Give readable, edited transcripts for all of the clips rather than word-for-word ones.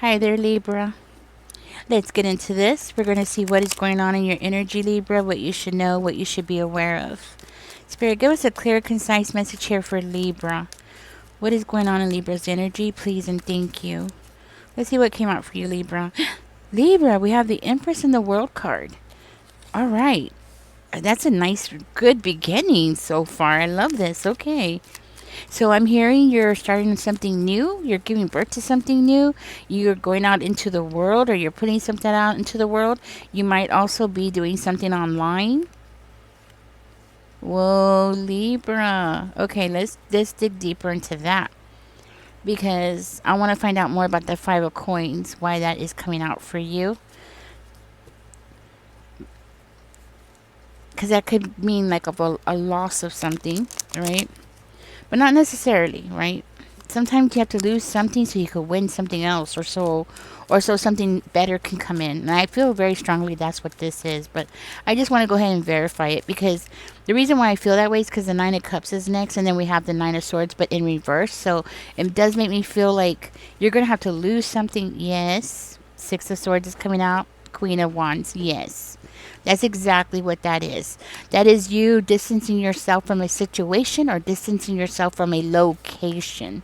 Hi there, Libra. Let's get into this. We're going to see what is going on in your energy, Libra, what you should know, what you should be aware of. Spirit, give us a clear, concise message here for Libra. What is going on in Libra's energy, please and thank you. Let's see what came out for you, Libra. Libra, we have the Empress and the World card. All right. That's a nice, good beginning so far. I love this. Okay. So I'm hearing you're starting something new. You're giving birth to something new. You're going out into the world, or you're putting something out into the world. You might also be doing something online. Whoa, Libra. Okay, let's dig deeper into that, because I want to find out more about the Five of Coins, why that is coming out for you. Because that could mean like a loss of something, right? But not necessarily, right? Sometimes you have to lose something so you could win something else, or so something better can come in. And I feel very strongly that's what this is, but I just want to go ahead and verify it, because the reason why I feel that way is because the Nine of Cups is next, and then we have the Nine of Swords, but in reverse. So it does make me feel like you're going to have to lose something. Yes. Six of Swords is coming out. Queen of Wands. Yes. That's exactly what that is. That is you distancing yourself from a situation, or distancing yourself from a location.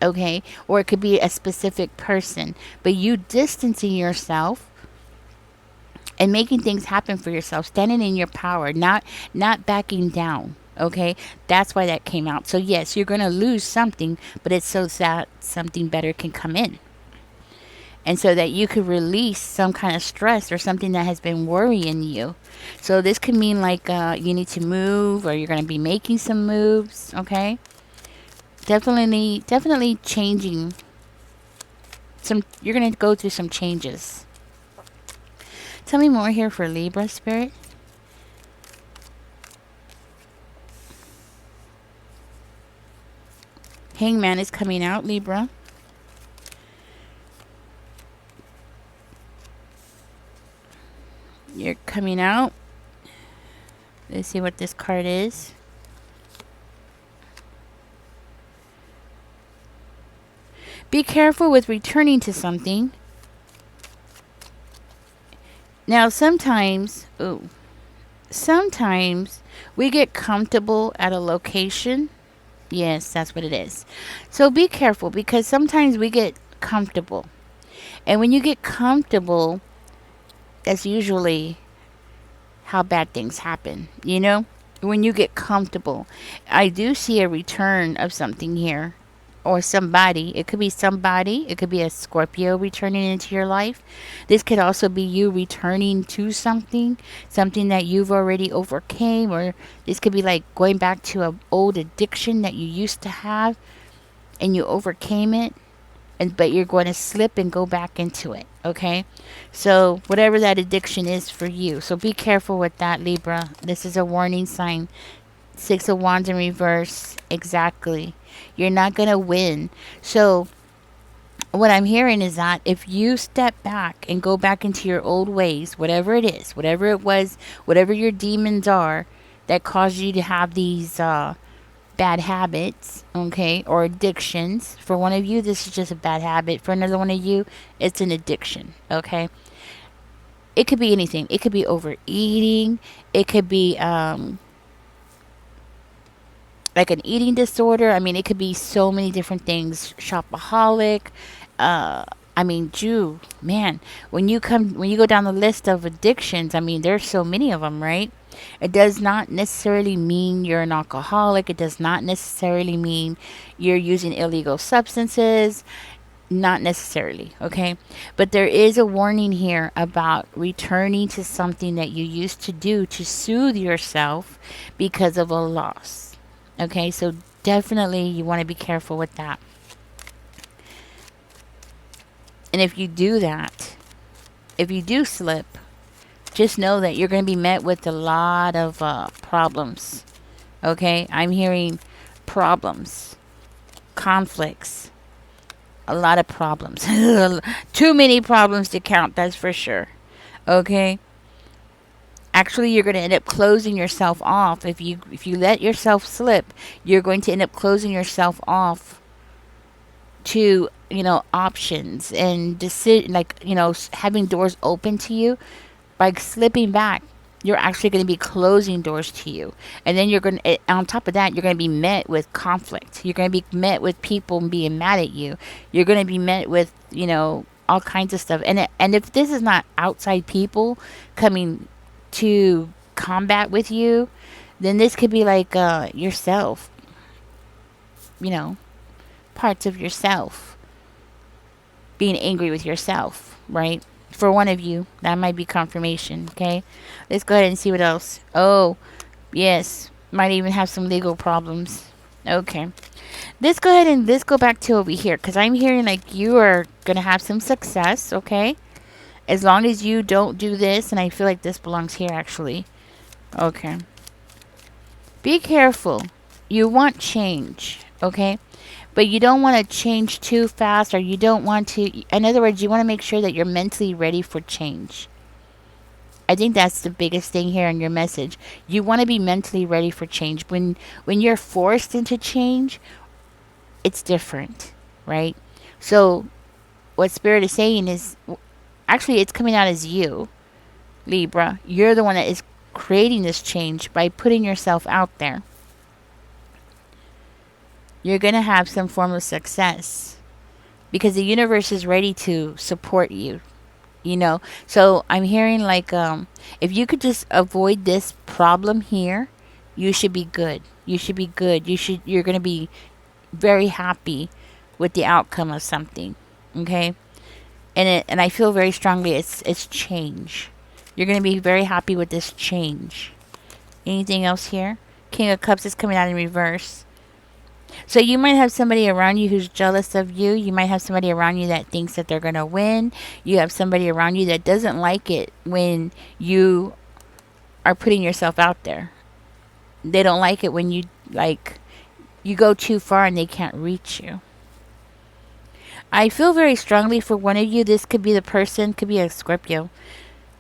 Okay? Or it could be a specific person. But you distancing yourself and making things happen for yourself, standing in your power, not backing down. Okay? That's why that came out. So yes, you're going to lose something, but it's so that something better can come in, and so that you could release some kind of stress or something that has been worrying you. So this could mean like you need to move, or you're going to be making some moves. Okay, definitely changing some. You're going to go through some changes. Tell me more here for Libra, Spirit. Hangman is coming out, Libra. You're coming out. Let's see what this card is. Be careful with returning to something. Now, sometimes we get comfortable at a location. Yes, that's what it is. So be careful, because sometimes we get comfortable. And when you get comfortable, that's usually how bad things happen, you know? When you get comfortable. I do see a return of something here, or somebody. It could be somebody. It could be a Scorpio returning into your life. This could also be you returning to something that you've already overcame, or this could be like going back to an old addiction that you used to have and you overcame it, but you're going to slip and go back into it. Okay, so whatever that addiction is for you, so be careful with that, Libra. This is a warning sign. Six of Wands in reverse. Exactly. You're not going to win. So what I'm hearing is that if you step back and go back into your old ways, whatever it is, whatever it was, whatever your demons are that cause you to have these bad habits, okay, or addictions. For one of you, this is just a bad habit. For another one of you, it's an addiction, okay? It could be anything. It could be overeating. It could be like an eating disorder. I mean, it could be so many different things. Shopaholic. I mean, man, when you go down the list of addictions, I mean, there's so many of them, right? It does not necessarily mean you're an alcoholic. It does not necessarily mean you're using illegal substances. Not necessarily, okay? But there is a warning here about returning to something that you used to do to soothe yourself because of a loss. Okay, so definitely you want to be careful with that. And if you do that, if you do slip, just know that you're going to be met with a lot of problems. Okay, I'm hearing problems, conflicts, a lot of problems. Too many problems to count, that's for sure. Okay, actually you're going to end up closing yourself off. If you let yourself slip, you're going to end up closing yourself off to options and decision, like, having doors open to you. By slipping back, you're actually going to be closing doors to you. And then you're going to, on top of that, you're going to be met with conflict. You're going to be met with people being mad at you. You're going to be met with, all kinds of stuff. And if this is not outside people coming to combat with you, then this could be like yourself, you know, parts of yourself being angry with yourself, right? For one of you, that might be confirmation, okay? Let's go ahead and see what else. Oh, yes. Might even have some legal problems. Okay. Let's go back to over here, because I'm hearing like you are going to have some success, okay? As long as you don't do this, and I feel like this belongs here, actually. Okay. Be careful. You want change, okay? But you don't want to change too fast, or you don't want to, in other words, you want to make sure that you're mentally ready for change. I think that's the biggest thing here in your message. You want to be mentally ready for change. When you're forced into change, it's different, right? So what Spirit is saying is, actually, it's coming out as you, Libra. You're the one that is creating this change by putting yourself out there. You're going to have some form of success because the universe is ready to support you, So I'm hearing like, if you could just avoid this problem here, you should be good. You should be good. You're going to be very happy with the outcome of something, okay? And I feel very strongly it's change. You're going to be very happy with this change. Anything else here? King of Cups is coming out in reverse. So you might have somebody around you who's jealous of you. You might have somebody around you that thinks that they're going to win. You have somebody around you that doesn't like it when you are putting yourself out there. They don't like it when you go too far and they can't reach you. I feel very strongly for one of you. This could be the person, could be a Scorpio.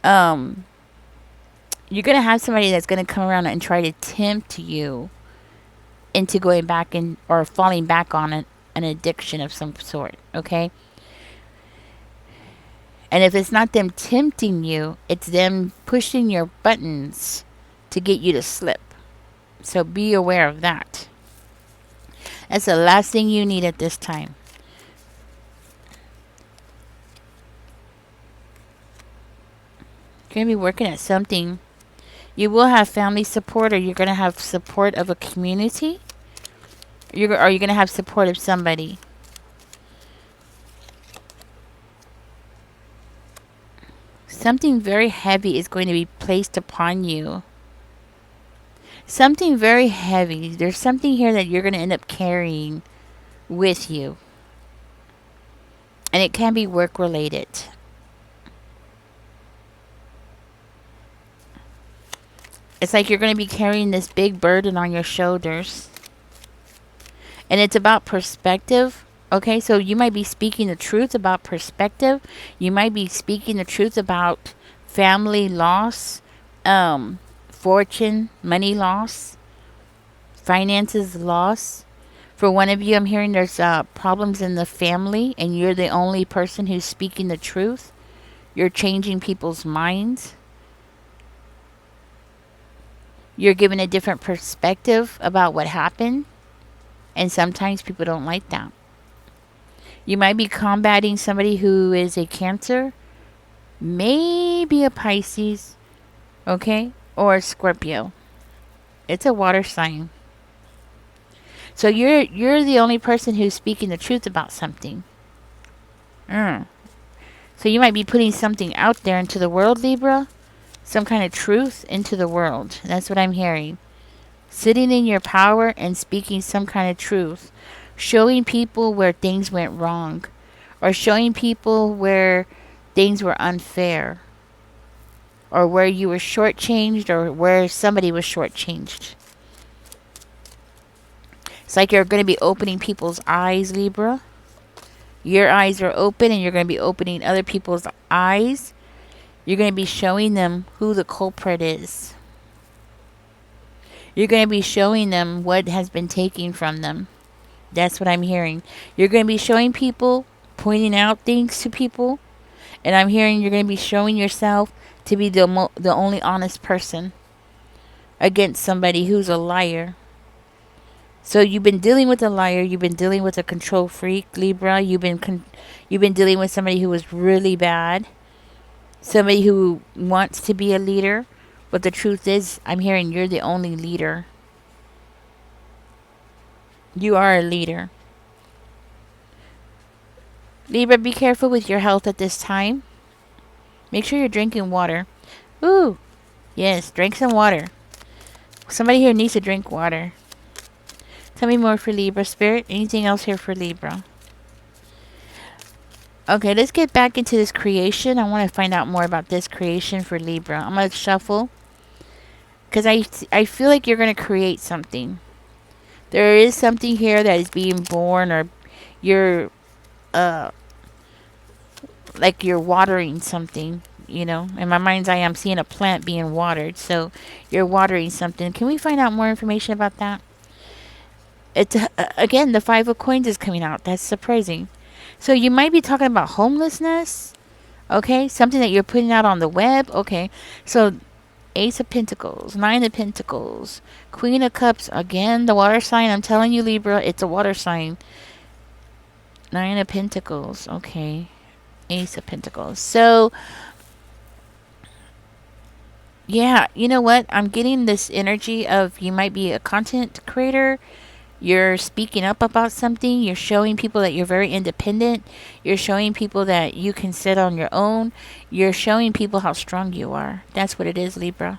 You're going to have somebody that's going to come around and try to tempt you into going back or falling back on an addiction of some sort, okay? And if it's not them tempting you, it's them pushing your buttons to get you to slip. So be aware of that. That's the last thing you need at this time. You're going to be working at something. You will have family support, or you're going to have support of a community. Or you're going to have support of somebody. Something very heavy is going to be placed upon you. Something very heavy. There's something here that you're going to end up carrying with you. And it can be work related. It's like you're going to be carrying this big burden on your shoulders. And it's about perspective. Okay, so you might be speaking the truth about perspective. You might be speaking the truth about family loss, fortune, money loss, finances loss. For one of you, I'm hearing there's problems in the family, and you're the only person who's speaking the truth. You're changing people's minds. You're given a different perspective about what happened. And sometimes people don't like that. You might be combating somebody who is a Cancer. Maybe a Pisces. Okay? Or a Scorpio. It's a water sign. So you're the only person who's speaking the truth about something. So you might be putting something out there into the world, Libra. Some kind of truth into the world. That's what I'm hearing. Sitting in your power and speaking some kind of truth. Showing people where things went wrong. Or showing people where things were unfair. Or where you were shortchanged, or where somebody was shortchanged. It's like you're going to be opening people's eyes, Libra. Your eyes are open, and you're going to be opening other people's eyes. You're going to be showing them who the culprit is. You're going to be showing them what has been taken from them. That's what I'm hearing. You're going to be showing people pointing out things to people. And I'm hearing you're going to be showing yourself to be the only honest person against somebody who's a liar. So you've been dealing with a liar. You've been dealing with a control freak, Libra. You've been dealing with somebody who was really bad, somebody who wants to be a leader. But the truth is, I'm hearing you're the only leader. You are a leader. Libra, be careful with your health at this time. Make sure you're drinking water. Ooh, yes, drink some water. Somebody here needs to drink water. Tell me more for Libra, Spirit. Anything else here for Libra? Okay, let's get back into this creation. I want to find out more about this creation for Libra. I'm going to shuffle. Because I feel like you're going to create something. There is something here that is being born, or you're, like you're watering something. You know, in my mind's eye, I'm seeing a plant being watered. So you're watering something. Can we find out more information about that? It's again, the Five of Coins is coming out. That's surprising. So you might be talking about homelessness. Okay, something that you're putting out on the web. Okay, so Ace of Pentacles, Nine of Pentacles, Queen of Cups. Again, the water sign. I'm telling you, Libra, it's a water sign. Nine of Pentacles. Okay, Ace of Pentacles. So yeah, you know what? I'm getting this energy of you might be a content creator. You're speaking up about something. You're showing people that you're very independent. You're showing people that you can sit on your own. You're showing people how strong you are. That's what it is, Libra.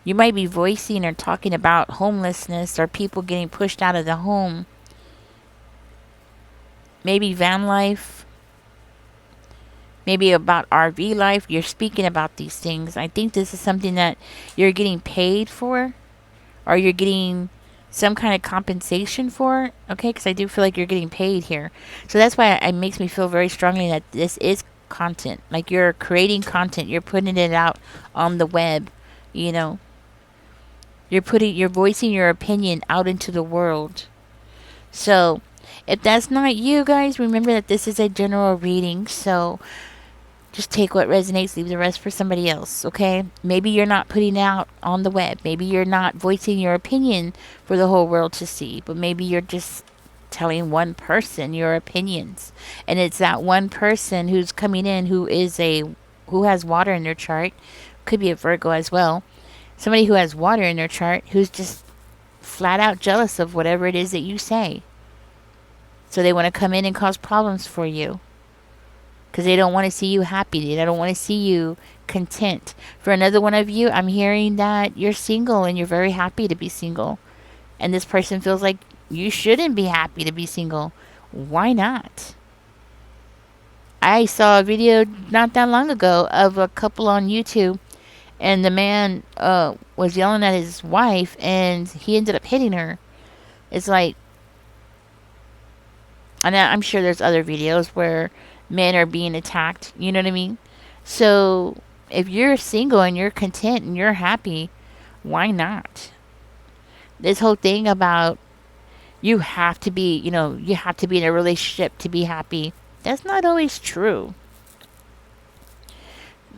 You might be voicing or talking about homelessness or people getting pushed out of the home. Maybe van life. Maybe about RV life. You're speaking about these things. I think this is something that you're getting paid for, or you're getting some kind of compensation for. Okay, because I do feel like you're getting paid here. So that's why it makes me feel very strongly that this is content. Like you're creating content. You're putting it out on the web. You know, you're voicing your opinion out into the world. So if that's not you guys, remember that this is a general reading. So just take what resonates, leave the rest for somebody else, okay? Maybe you're not putting out on the web. Maybe you're not voicing your opinion for the whole world to see. But maybe you're just telling one person your opinions. And it's that one person who's coming in who has water in their chart. Could be a Virgo as well. Somebody who has water in their chart who's just flat out jealous of whatever it is that you say. So they want to come in and cause problems for you. Because they don't want to see you happy. They don't want to see you content. For another one of you, I'm hearing that you're single and you're very happy to be single. And this person feels like you shouldn't be happy to be single. Why not? I saw a video not that long ago of a couple on YouTube. And the man was yelling at his wife and he ended up hitting her. It's like, and I'm sure there's other videos where men are being attacked. You know what I mean? So if you're single and you're content and you're happy, why not? This whole thing about you have to be, you have to be in a relationship to be happy. That's not always true.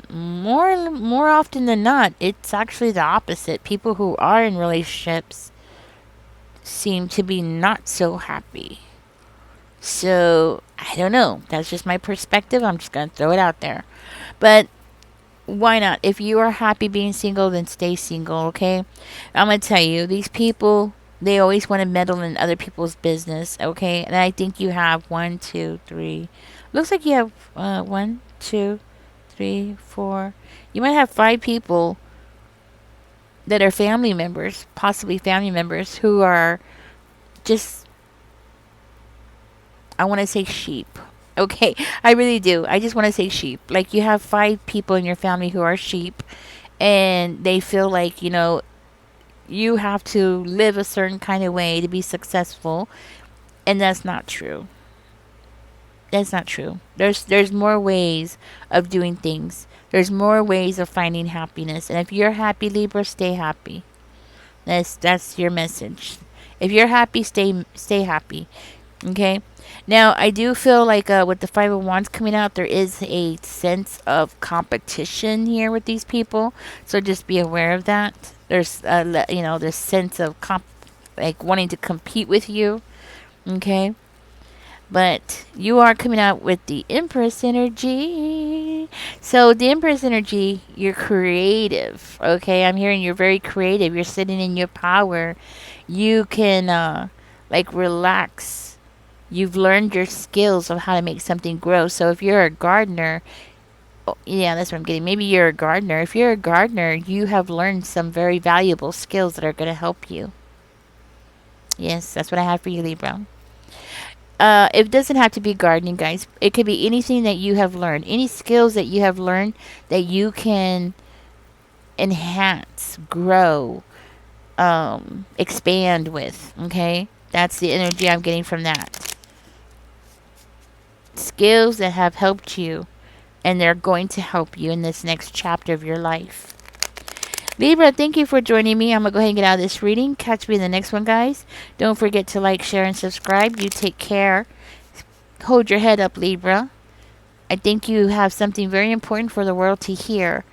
More often than not, it's actually the opposite. People who are in relationships seem to be not so happy. So, I don't know. That's just my perspective. I'm just going to throw it out there. But why not? If you are happy being single, then stay single, okay? I'm going to tell you, these people, they always want to meddle in other people's business, okay? And I think you have 1, 2, 3. Looks like you have 1, 2, 3, 4. You might have 5 people that are family members, possibly family members, who are just, I want to say sheep. Okay, I really do. I just want to say sheep. Like you have 5 people in your family who are sheep, and they feel like, you have to live a certain kind of way to be successful, and that's not true. That's not true. There's more ways of doing things. There's more ways of finding happiness. And if you're happy, Libra, stay happy. That's your message. If you're happy, stay happy. Okay. Now, I do feel like with the Five of Wands coming out, there is a sense of competition here with these people. So just be aware of that. There's, there's sense of like wanting to compete with you. Okay. But you are coming out with the Empress energy. So the Empress energy, you're creative. Okay, I'm hearing you're very creative. You're sitting in your power. You can like relax. You've learned your skills of how to make something grow. So if you're a gardener, oh, yeah, that's what I'm getting. Maybe you're a gardener. If you're a gardener, you have learned some very valuable skills that are going to help you. Yes, that's what I have for you, Libra. It doesn't have to be gardening, guys. It could be anything that you have learned, any skills that you have learned that you can enhance, grow, expand with. Okay, that's the energy I'm getting from that. Skills that have helped you, and they're going to help you in this next chapter of your life. Libra, thank you for joining me. I'm going to go ahead and get out of this reading. Catch me in the next one, guys. Don't forget to like, share, and subscribe. You take care. Hold your head up, Libra. I think you have something very important for the world to hear.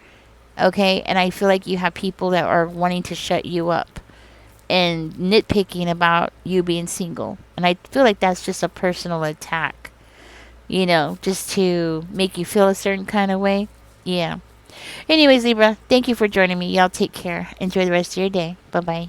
Okay? And I feel like you have people that are wanting to shut you up and nitpicking about you being single. And I feel like that's just a personal attack. Just to make you feel a certain kind of way. Yeah. Anyways, Libra, thank you for joining me. Y'all take care. Enjoy the rest of your day. Bye bye.